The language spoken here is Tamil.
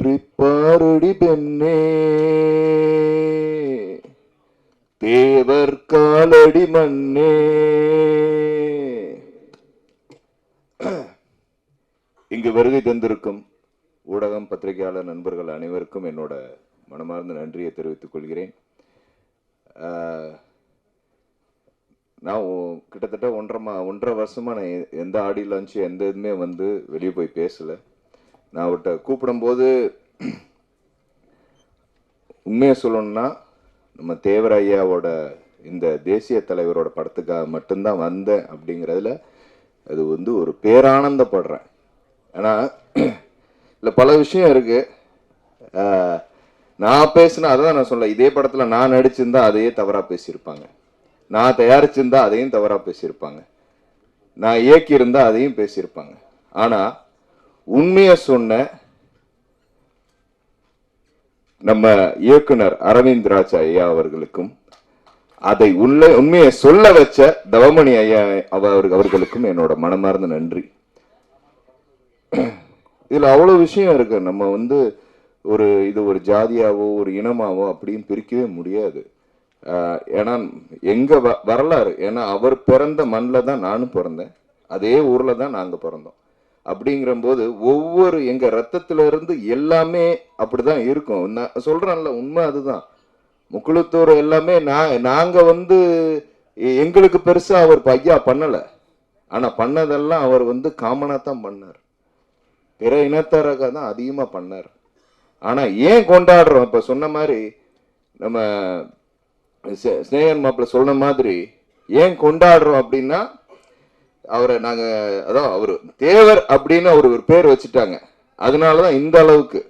சுற்றி பாரடி பெண்ணே, தேவர் காலடி மண்ணே. இங்கு வருகை தந்திருக்கும் ஊடகம் பத்திரிகையாளர் நண்பர்கள் அனைவருக்கும் என்னோட மனமார்ந்த நன்றியை தெரிவித்துக் கொள்கிறேன். நான் கிட்டத்தட்ட ஒன்றரை வருஷமா நான் எந்த ஆடியோ லான்ச்சு எந்த இதுவுமே வந்து வெளியே போய் பேசலை. நான் அவர்கிட்ட கூப்பிடும்போது உண்மையை சொல்லணும்னா நம்ம தேவர் ஐயாவோட இந்த தேசிய தலைவரோட படத்துக்காக மட்டும்தான் வந்தேன் அப்படிங்கிறதுல அது வந்து ஒரு பேரானந்தப்படுறேன். ஏன்னா இல்லை பல விஷயம் இருக்கு. நான் பேசினா அதான் நான் சொல்ல, இதே படத்தில் நான் நடிச்சிருந்தா அதையே தவறாக பேசியிருப்பாங்க, நான் தயாரிச்சிருந்தா அதையும் தவறாக பேசியிருப்பாங்க, நான் இயக்கியிருந்தா அதையும் பேசியிருப்பாங்க. ஆனால் உண்மையை சொன்ன நம்ம இயக்குனர் அரவிந்த் ராஜ் ஐயா அவர்களுக்கும் அதை உண்மையை சொல்ல வச்ச தவமணி ஐயா அவர்களுக்கும் என்னோட மனமார்ந்த நன்றி. இதுல அவ்வளவு விஷயம் இருக்கு. நம்ம வந்து இது ஒரு ஜாதியாவோ ஒரு இனமாவோ அப்படின்னு பிரிக்கவே முடியாது. ஏன்னா எங்க வரலாறு, ஏன்னா அவர் பிறந்த மண்ணில் தான் நானும் பிறந்தேன், அதே ஊர்ல தான் நாங்க பிறந்தோம். அப்படிங்கிற போது ஒவ்வொரு எங்க ரத்தத்துல இருந்து எல்லாமே அப்படிதான் இருக்கும். நான் சொல்றேன்ல, உண்மை அதுதான். முக்குளத்தூர் எல்லாமே நாங்க வந்து எங்களுக்கு பெருசா அவர் ஐயா பண்ணல, ஆனா பண்ணதெல்லாம் அவர் வந்து காமனா தான் பண்ணார், பிற இனத்தரக தான் அதிகமா பண்ணார். ஆனா ஏன் கொண்டாடுறோம்? இப்ப சொன்ன மாதிரி நம்ம ஸ்னேகன் மாப்பிள்ள சொன்ன மாதிரி ஏன் கொண்டாடுறோம் அப்படின்னா, அவரை நாங்க அதான் அவர் தேவர் அப்படின்னு ஒரு பேர் வச்சுட்டாங்க, அதனாலதான் இந்த அளவுக்கு